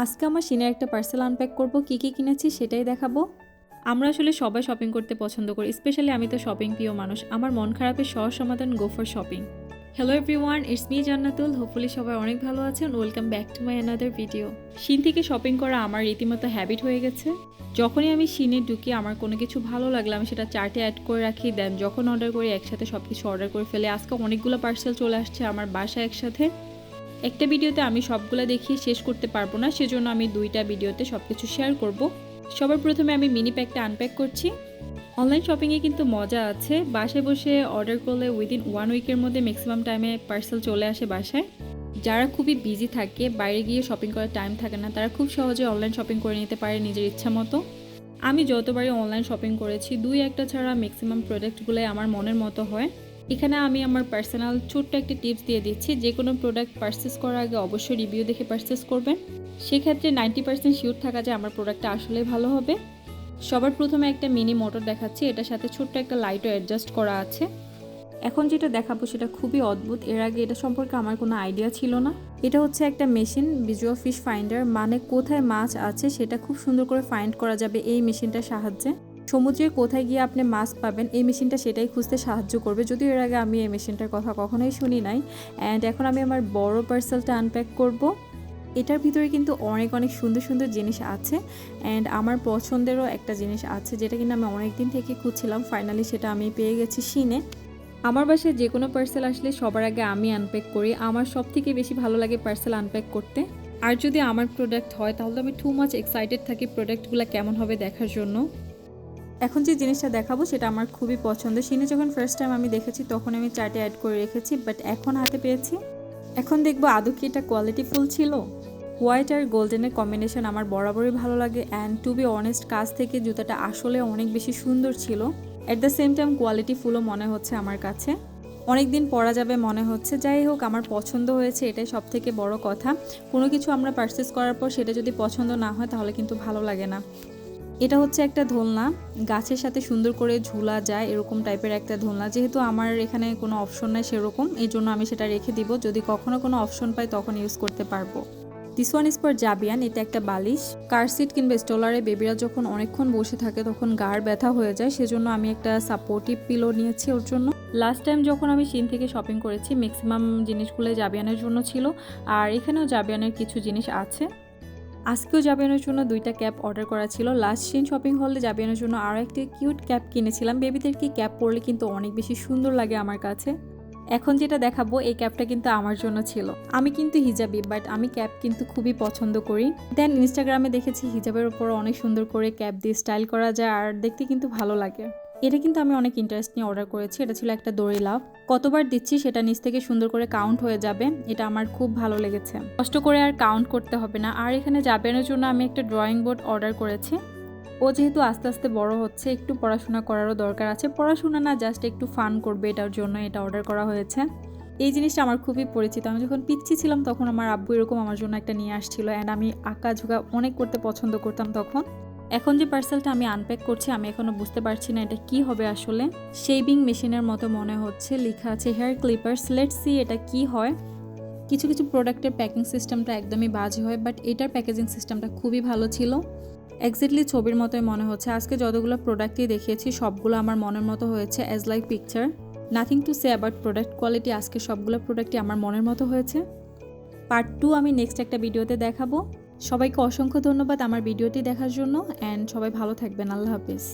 আজকে আমার সিনের একটা পার্সেল আনপ্যাক করব, কি কি কিনেছি সেটাই দেখাবো। আমরা আসলে সবাই শপিং করতে পছন্দ করি, স্পেশালি আমি তো শপিং প্রিয় মানুষ। আমার মন খারাপের সহজ সমাধান, go for shopping. Hello everyone, it's me Jannatul. Hopefully সবাই অনেক ভালো আছেন। Welcome back to my another video. Shein থেকে শপিং করা আমার রীতিমতো হ্যাবিট হয়ে গেছে। যখনই আমি শিনে ঢুকি, আমার কোনো কিছু ভালো লাগলে আমি সেটা চার্টে অ্যাড করে রাখি, দেন যখন অর্ডার করি একসাথে সব কিছু অর্ডার করে ফেলে। আজকে অনেকগুলো পার্সেল চলে আসছে আমার বাসায় একসাথে। একটা ভিডিওতে আমি সবগুলো দেখিয়ে শেষ করতে পারবো না, সেজন্য আমি দুইটা ভিডিওতে সব কিছু শেয়ার করব। সবার প্রথমে আমি মিনি প্যাকটা আনপ্যাক করছি। অনলাইন শপিংয়ে কিন্তু মজা আছে। বাসায় বসে অর্ডার করলে উইদিন 1 উইকের মধ্যে ম্যাক্সিমাম টাইমে পার্সেল চলে আসে বাসায়। যারা খুবই বিজি থাকে, বাইরে গিয়ে শপিং করার টাইম থাকে না, তারা খুব সহজে অনলাইন শপিং করে নিতে পারে নিজের ইচ্ছা মতো। আমি যতবারই অনলাইন শপিং করেছি, 2-1টা ছাড়া ম্যাক্সিমাম প্রোডাক্টগুলোই আমার মনের মতো হয়। এখানে আমি আমার পার্সোনাল ছোট্ট একটা টিপস দিয়ে দিচ্ছি, যে কোনো প্রোডাক্ট পারচেস করার আগে অবশ্যই রিভিউ দেখে পারচেস করবেন। সেক্ষেত্রে 90% শিওর থাকা যায় আমার প্রোডাক্টটা আসলে ভালো হবে। সবার প্রথমে একটা মিনি মোটর দেখাচ্ছি, এটার সাথে ছোট্ট একটা লাইটও অ্যাডজাস্ট করা আছে। এখন যেটা দেখাবো সেটা খুবই অদ্ভুত, এর আগে এটা সম্পর্কে আমার কোনো আইডিয়া ছিল না। এটা হচ্ছে একটা মেশিন, ভিজুয়াল ফিশ ফাইন্ডার, মানে কোথায় মাছ আছে সেটা খুব সুন্দর করে ফাইন্ড করা যাবে এই মেশিনটার সাহায্যে। সমুদ্রের কোথায় গিয়ে আপনি মাছ পাবেন, এই মেশিনটা সেটাই খুঁজতে সাহায্য করবে। যদিও এর আগে আমি এই মেশিনটার কথা কখনোই শুনি নাই। অ্যান্ড এখন আমি আমার বড় পার্সেলটা আনপ্যাক করব। এটার ভিতরে কিন্তু অনেক অনেক সুন্দর সুন্দর জিনিস আছে, অ্যান্ড আমার পছন্দেরও একটা জিনিস আছে, যেটা কিন্তু আমি অনেকদিন থেকে খুঁজছিলাম। ফাইনালি সেটা আমি পেয়ে গেছি শিনে। আমার বাসায় যে কোনো পার্সেল আসলে সবার আগে আমি আনপ্যাক করি। আমার সব থেকে বেশি ভালো লাগে পার্সেল আনপ্যাক করতে। আর যদি আমার প্রোডাক্ট হয় তাহলে আমি টু মাচ এক্সাইটেড থাকি প্রোডাক্টগুলো কেমন হবে দেখার জন্য। এখন যে জিনিসটা দেখাবো সেটা আমার খুবই পছন্দ। শিনে যখন ফার্স্ট টাইম আমি দেখেছি তখন আমি চার্টে অ্যাড করে রেখেছি, বাট এখন হাতে পেয়েছি। এখন দেখবো আদৌ কি এটা কোয়ালিটিফুল ছিল। হোয়াইট আর গোল্ডেনের কম্বিনেশন আমার বরাবরই ভালো লাগে, অ্যান্ড টু বি অনেস্ট কাছ থেকে জুতাটা আসলে অনেক বেশি সুন্দর ছিল। অ্যাট দ্য সেম টাইম কোয়ালিটিফুলও মনে হচ্ছে আমার কাছে। অনেক দিন পরা যাবে মনে হচ্ছে। যাই হোক, আমার পছন্দ হয়েছে, এটাই সব থেকে বড় কথা। কোনো কিছু আমরা পারচেস করার পর সেটা যদি পছন্দ না হয় তাহলে কিন্তু ভালো লাগে না। এটা হচ্ছে একটা দোলনা, গাছের সাথে সুন্দর করে ঝুলা যায় এরকম টাইপের একটা দোলনা। যেহেতু আমার এখানে কোনো অপশন নাই সেরকম, এই জন্য আমি সেটা রেখে দিব, যদি কখনো কোনো অপশন পাই তখন ইউজ করতে পারবো। This one is for Jabian. এটা একটা বালিশ। কার সিট কিংবা স্টলারে বেবিরা যখন অনেকক্ষণ বসে থাকে তখন গাড় ব্যথা হয়ে যায়, সেজন্য আমি একটা সাপোর্টিভ পিলো নিয়েছি ওর জন্য। লাস্ট টাইম যখন আমি শিন থেকে শপিং করেছি ম্যাক্সিমাম জিনিসগুলো জাবিয়ানের জন্য ছিল, আর এখানেও জাবিয়ানের কিছু জিনিস আছে। আজকেও জাবিয়ানের জন্য 2টা ক্যাপ অর্ডার করা ছিল। লাস্ট শিন শপিং হলে জাবিয়ানের জন্য আরও একটি কিউট ক্যাপ কিনেছিলাম। বেবিদেরকে ক্যাপ পরলে কিন্তু অনেক বেশি সুন্দর লাগে আমার কাছে। এখন যেটা দেখাবো এই ক্যাপটা কিন্তু আমার জন্য ছিল। আমি কিন্তু হিজাবি, বাট আমি ক্যাপ কিন্তু খুবই পছন্দ করি। দেন ইনস্টাগ্রামে দেখেছি হিজাবের উপর অনেক সুন্দর করে ক্যাপ দিয়ে স্টাইল করা যায়, আর দেখতে কিন্তু ভালো লাগে। এটা কিন্তু আমি অনেক ইন্টারেস্ট নিয়ে অর্ডার করেছি। এটা ছিল একটা দড়ি লাভ। কতবার দিচ্ছি সেটা নিচ থেকে সুন্দর করে কাউন্ট হয়ে যাবে, এটা আমার খুব ভালো লেগেছে। কষ্ট করে আর কাউন্ট করতে হবে না। আর এখানে জাবেনের জন্য আমি একটা ড্রয়িং বোর্ড অর্ডার করেছি। ও যেহেতু আস্তে আস্তে বড় হচ্ছে, একটু পড়াশোনা করারও দরকার আছে। পড়াশোনা না, জাস্ট একটু ফান করবে, এটার জন্য এটা অর্ডার করা হয়েছে। এই জিনিসটা আমার খুবই পরিচিত। আমি যখন পিচ্ছি ছিলাম তখন আমার আব্বু এরকম আমার জন্য একটা নিয়ে আসছিল, অ্যান্ড আমি আঁকা ঝোঁকা অনেক করতে পছন্দ করতাম তখন। এখন যে পার্সেলটা আমি আনপ্যাক করছি আমি এখনো বুঝতে পারছি না এটা কি হবে আসলে। শেভিং মেশিনের মতো মনে হচ্ছে, লেখা আছে হেয়ার ক্লিপার্স। লেটস সি এটা কি হয়। কিছু কিছু প্রোডাক্টের প্যাকিং সিস্টেমটা একদমই বাজে হয়, বাট এটার প্যাকেজিং সিস্টেমটা খুবই ভালো ছিল। এক্স্যাক্টলি ছবির মতোই মনে হচ্ছে। আজকে যতগুলো প্রোডাক্টই দেখিয়েছি সবগুলো আমার মনের মতো হয়েছে, as like picture. Nothing to say about product quality. আজকে সবগুলো প্রোডাক্টই আমার মনের মতো হয়েছে। পার্ট 2 আমি নেক্সট একটা ভিডিওতে দেখাবো। সবাইকে অসংখ্য ধন্যবাদ আমার ভিডিওটি দেখার জন্য, অ্যান্ড সবাই ভালো থাকবেন। আল্লাহ হাফিজ।